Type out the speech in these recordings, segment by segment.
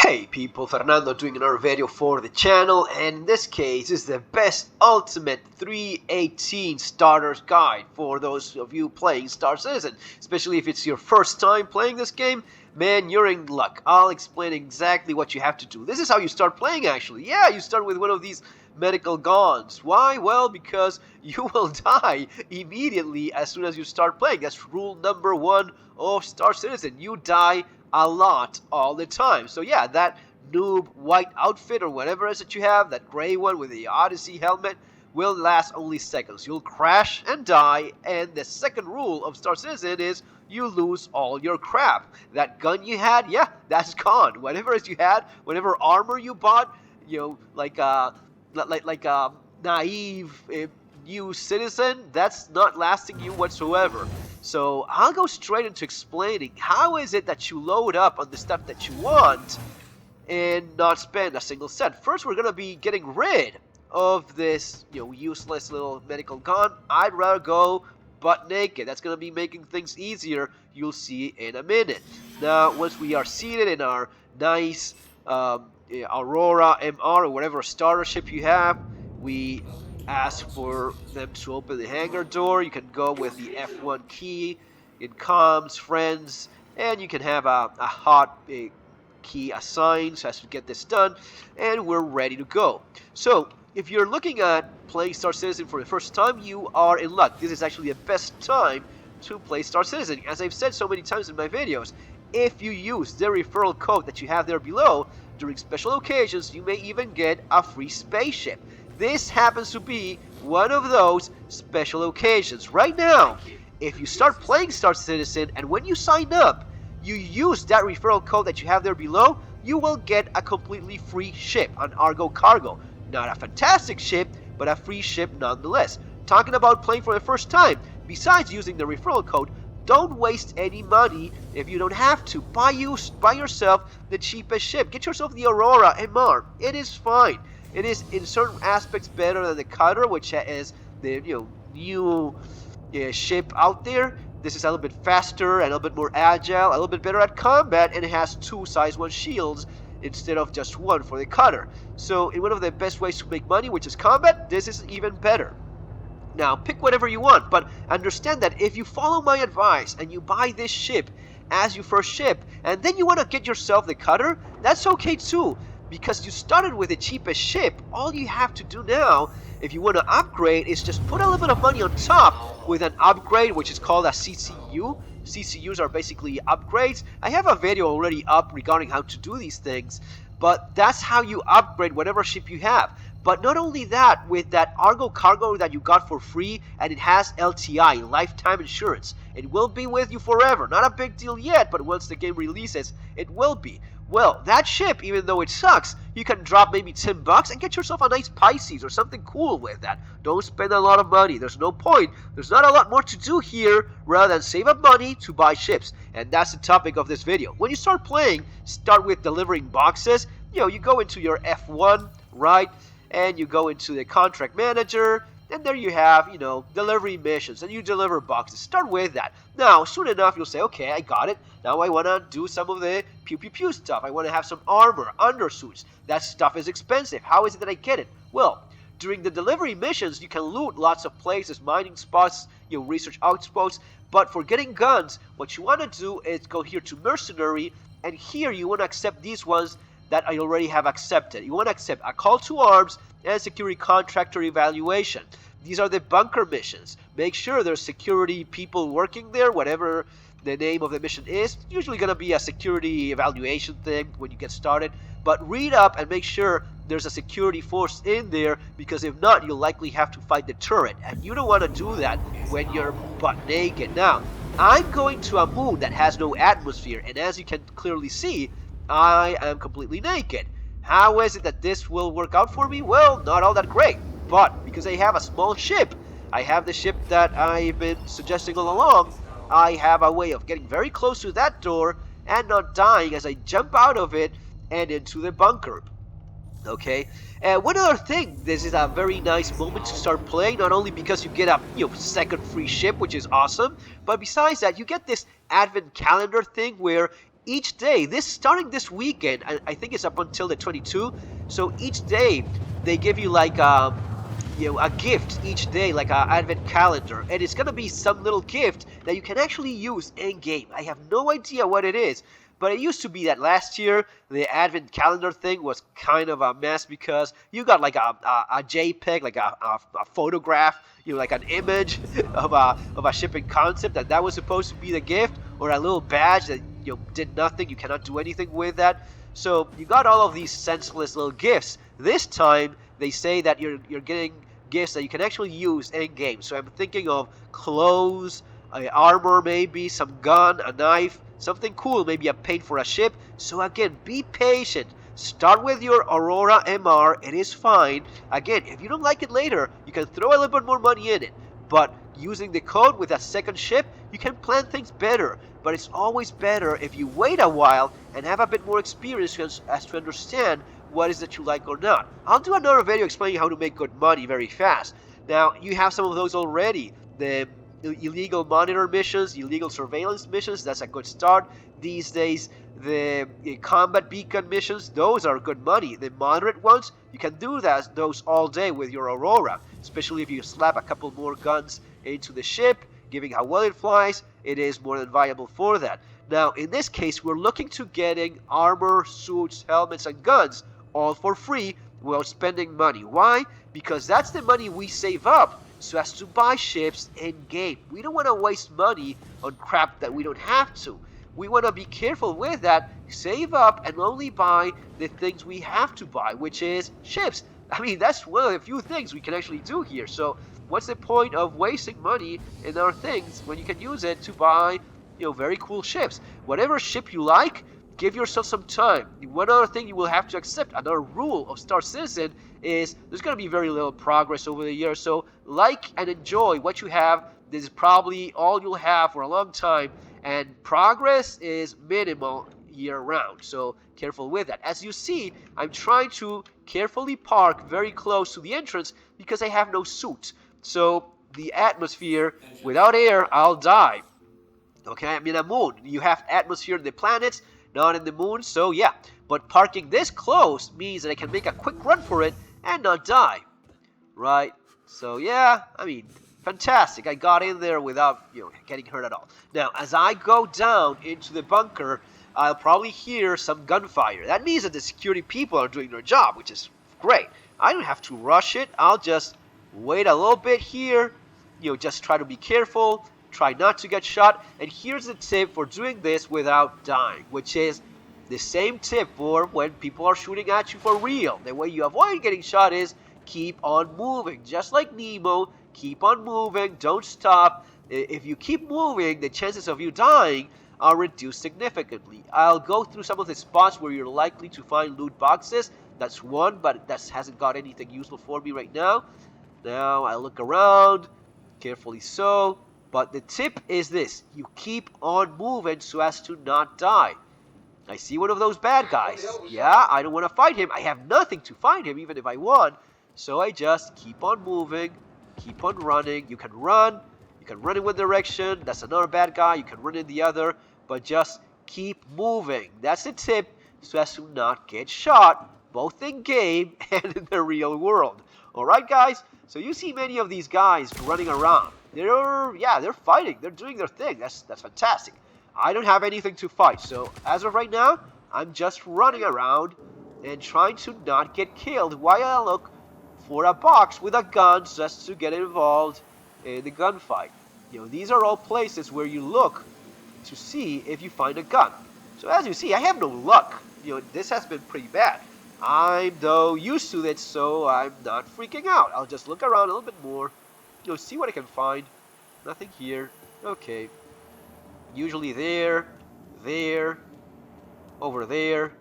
Hey people, Fernando doing another video for the channel, and in this case is the best ultimate 318 starters guide for those of you playing Star Citizen. Especially if it's your first time playing this game, man, you're in luck. I'll explain exactly what you have to do. This is how you start playing actually. Yeah, you start with one of these medical guns. Why? Well, because you will die immediately as soon as you start playing. That's rule number 1 of Star Citizen. You die a lot all the time. So yeah, that noob white outfit or whatever it is that you have, that gray one with the Odyssey helmet, will last only seconds. You'll crash and die, and the second rule of Star Citizen is you lose all your crap. That gun you had, yeah, that's gone. Whatever it is you had, whatever armor you bought, you know, like a naive new citizen, that's not lasting you whatsoever. So I'll go straight into explaining how is it that you load up on the stuff that you want and not spend a single cent. First, we're gonna be getting rid of this, useless little medical gun. I'd rather go butt naked. That's gonna be making things easier. You'll see in a minute. Now, once we are seated in our nice Aurora MR or whatever starter ship you have, we ask for them to open the hangar door. You can go with the F1 key in comms, friends, and you can have a hot key assigned so as to get this done, and we're ready to go. So if you're looking at playing Star Citizen for the first time, you are in luck. This is actually the best time to play Star Citizen. As I've said so many times in my videos, if you use the referral code that you have there below, during special occasions, you may even get a free spaceship. This happens to be one of those special occasions. Right now, if you start playing Star Citizen and when you sign up, you use that referral code that you have there below, you will get a completely free ship, an Argo Cargo. Not a fantastic ship, but a free ship nonetheless. Talking about playing for the first time, besides using the referral code, don't waste any money if you don't have to. Buy yourself the cheapest ship. Get yourself the Aurora MR. It is fine. It is in certain aspects better than the Cutter, which is the new ship out there. This is a little bit faster and a little bit more agile, a little bit better at combat, and it has 2 size 1 shields instead of just 1 for the Cutter. So in one of the best ways to make money, which is combat, this is even better. Now, pick whatever you want, but understand that if you follow my advice and you buy this ship as your first ship, and then you want to get yourself the Cutter, that's okay too. Because you started with the cheapest ship, all you have to do now, if you want to upgrade, is just put a little bit of money on top with an upgrade, which is called a CCU. CCUs are basically upgrades. I have a video already up regarding how to do these things, but that's how you upgrade whatever ship you have. But not only that, with that Argo Cargo that you got for free, and it has LTI, lifetime insurance. It will be with you forever. Not a big deal yet, but once the game releases, it will be. Well, that ship, even though it sucks, you can drop maybe $10 and get yourself a nice Pisces or something cool with that. Don't spend a lot of money. There's no point. There's not a lot more to do here rather than save up money to buy ships. And that's the topic of this video. When you start playing, start with delivering boxes. You go into your F1, right? And you go into the contract manager, and there you have, delivery missions, and you deliver boxes. Start with that. Now, soon enough, you'll say, okay, I got it. Now I want to do some of the pew-pew-pew stuff. I want to have some armor, undersuits. That stuff is expensive. How is it that I get it? Well, during the delivery missions, you can loot lots of places, mining spots, research outposts. But for getting guns, what you want to do is go here to Mercenary, and here you want to accept these ones that I already have accepted. You want to accept a call to arms and security contractor evaluation. These are the bunker missions. Make sure there's security people working there, whatever the name of the mission is. It's usually going to be a security evaluation thing when you get started. But read up and make sure there's a security force in there, because if not, you'll likely have to fight the turret. And you don't want to do that when you're butt naked. Now, I'm going to a moon that has no atmosphere, and as you can clearly see, I am completely naked. How is it that this will work out for me? Well, not all that great. But because I have a small ship, I have the ship that I've been suggesting all along, I have a way of getting very close to that door and not dying as I jump out of it and into the bunker. Okay, and one other thing, this is a very nice moment to start playing, not only because you get a second free ship, which is awesome, but besides that, you get this advent calendar thing where each day, starting this weekend, I think it's up until the 22. So each day they give you like a gift each day, like an advent calendar, and it's gonna be some little gift that you can actually use in game. I have no idea what it is, but it used to be that last year the advent calendar thing was kind of a mess because you got like a JPEG, like a photograph, like an image of a shipping concept, and that was supposed to be the gift, or a little badge that did nothing. You cannot do anything with that. So you got all of these senseless little gifts. This time they say that you're getting gifts that you can actually use in game. So I'm thinking of clothes, armor, maybe some gun, a knife, something cool, maybe a paint for a ship. So again, be patient. Start with your Aurora MR. It is fine. Again, if you don't like it later, you can throw a little bit more money in it. But using the code with a second ship, you can plan things better. But it's always better if you wait a while and have a bit more experience as to understand what is that you like or not. I'll do another video explaining how to make good money very fast. Now, you have some of those already. The illegal monitor missions, illegal surveillance missions, that's a good start. These days, the combat beacon missions, those are good money. The moderate ones, you can do those all day with your Aurora, especially if you slap a couple more guns into the ship, giving how well it flies, it is more than viable for that. Now, in this case, we're looking to getting armor, suits, helmets, and guns all for free without spending money. Why? Because that's the money we save up so as to buy ships in-game. We don't want to waste money on crap that we don't have to. We want to be careful with that, save up, and only buy the things we have to buy, which is ships. I mean, that's one of the few things we can actually do here. So what's the point of wasting money in our things when you can use it to buy, very cool ships? Whatever ship you like, give yourself some time. One other thing you will have to accept, another rule of Star Citizen, is there's going to be very little progress over the years. So like and enjoy what you have. This is probably all you'll have for a long time. And progress is minimal year-round. So careful with that. As you see, I'm trying to carefully park very close to the entrance because I have no suit. So the atmosphere, without air, I'll die. Okay, I'm in a moon. You have atmosphere in the planets, not in the moon, so yeah. But parking this close means that I can make a quick run for it and not die. Right? So yeah, I mean, fantastic. I got in there without, getting hurt at all. Now, as I go down into the bunker, I'll probably hear some gunfire. That means that the security people are doing their job, which is great. I don't have to rush it. I'll just wait a little bit here. Just try to be careful. Try not to get shot. And here's the tip for doing this without dying, which is the same tip for when people are shooting at you for real. The way you avoid getting shot is keep on moving. Just like Nemo, keep on moving. Don't stop. If you keep moving, the chances of you dying are reduced significantly. I'll go through some of the spots where you're likely to find loot boxes. That's one, but that hasn't got anything useful for me right now. Now I look around, carefully so. But the tip is this: you keep on moving so as to not die. I see one of those bad guys. Yeah, I don't want to fight him. I have nothing to fight him, even if I want. So I just keep on moving, keep on running. You can run in one direction. That's another bad guy. You can run in the other. But just keep moving. That's the tip, so as to not get shot, both in game and in the real world. Alright, guys? So you see many of these guys running around. They're fighting. They're doing their thing. That's fantastic. I don't have anything to fight. So as of right now, I'm just running around and trying to not get killed while I look for a box with a gun just to get involved in the gunfight. These are all places where you look to see if you find a gun. So as you see, I have no luck. This has been pretty bad. I'm though used to it, so I'm not freaking out. I'll just look around a little bit more. See what I can find. Nothing here. Okay. Usually there, over there.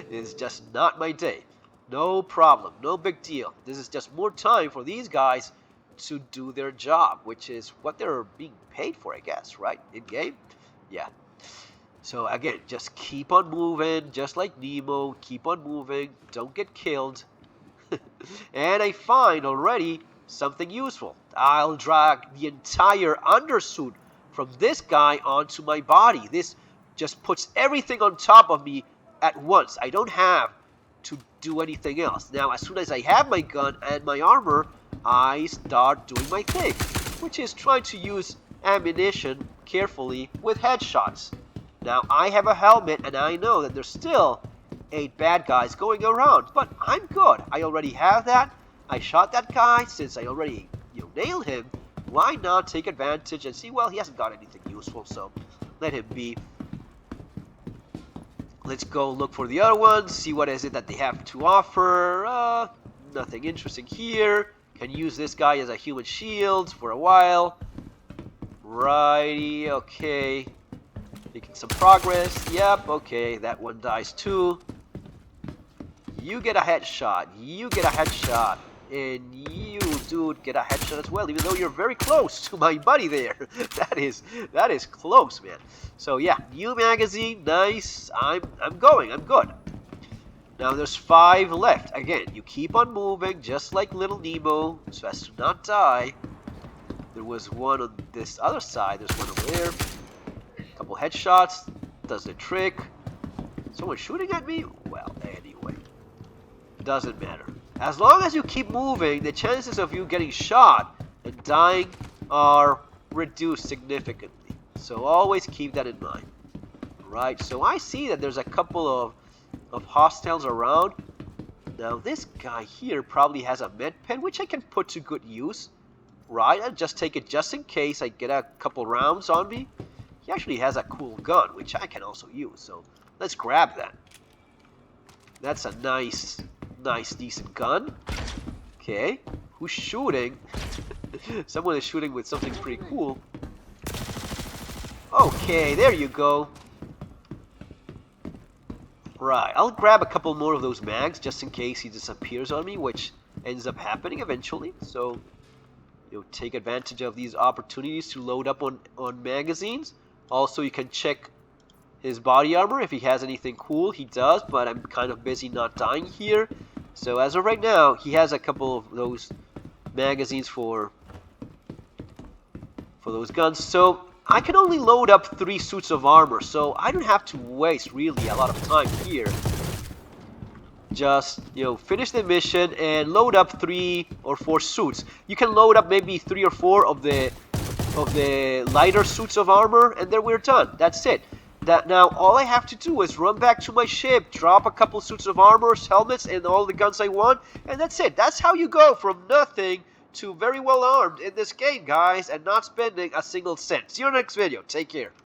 It's just not my day. No problem. No big deal. This is just more time for these guys to do their job, which is what they're being paid for, I guess, right? In game? Yeah. So again, just keep on moving, just like Nemo. Keep on moving. Don't get killed. And I find already something useful. I'll drag the entire undersuit from this guy onto my body. This just puts everything on top of me at once. I don't have to do anything else. Now, as soon as I have my gun and my armor, I start doing my thing, which is trying to use ammunition carefully with headshots. Now, I have a helmet, and I know that there's still 8 bad guys going around, but I'm good. I already have that. I shot that guy. Since I already, nailed him, why not take advantage and see, well, he hasn't got anything useful, so let him be. Let's go look for the other ones, see what is it that they have to offer. Nothing interesting here. Can use this guy as a human shield for a while. Righty, okay. Making some progress. Yep, okay, that one dies too. You get a headshot. You get a headshot. And you, dude, get a headshot as well, even though you're very close to my buddy there. That is close, man. So yeah, new magazine, nice. I'm going, I'm good. Now there's 5 left. Again, you keep on moving, just like little Nemo, so as to not die. There was one on this other side. There's one over there. A couple headshots. Does the trick. Someone shooting at me? Well, anyway. Doesn't matter. As long as you keep moving, the chances of you getting shot and dying are reduced significantly. So always keep that in mind. Right, so I see that there's a couple of hostiles around. Now this guy here probably has a med pen, which I can put to good use. Right, I'll just take it just in case I get a couple rounds on me. He actually has a cool gun, which I can also use. So let's grab that. That's a nice, decent gun. Okay, who's shooting? Someone is shooting with something pretty cool. Okay, there you go. Right, I'll grab a couple more of those mags just in case he disappears on me, which ends up happening eventually. So, take advantage of these opportunities to load up on magazines. Also, you can check his body armor if he has anything cool. He does, but I'm kind of busy not dying here. So as of right now, he has a couple of those magazines for those guns. So I can only load up 3 suits of armor, so I don't have to waste really a lot of time here. Just, finish the mission and load up 3 or 4 suits. You can load up maybe 3 or 4 of the lighter suits of armor, and then we're done. That's it. Now all I have to do is run back to my ship, drop a couple suits of armor, helmets, and all the guns I want, and that's it. That's how you go from nothing to very well armed in this game, guys, and not spending a single cent. See you in the next video. Take care.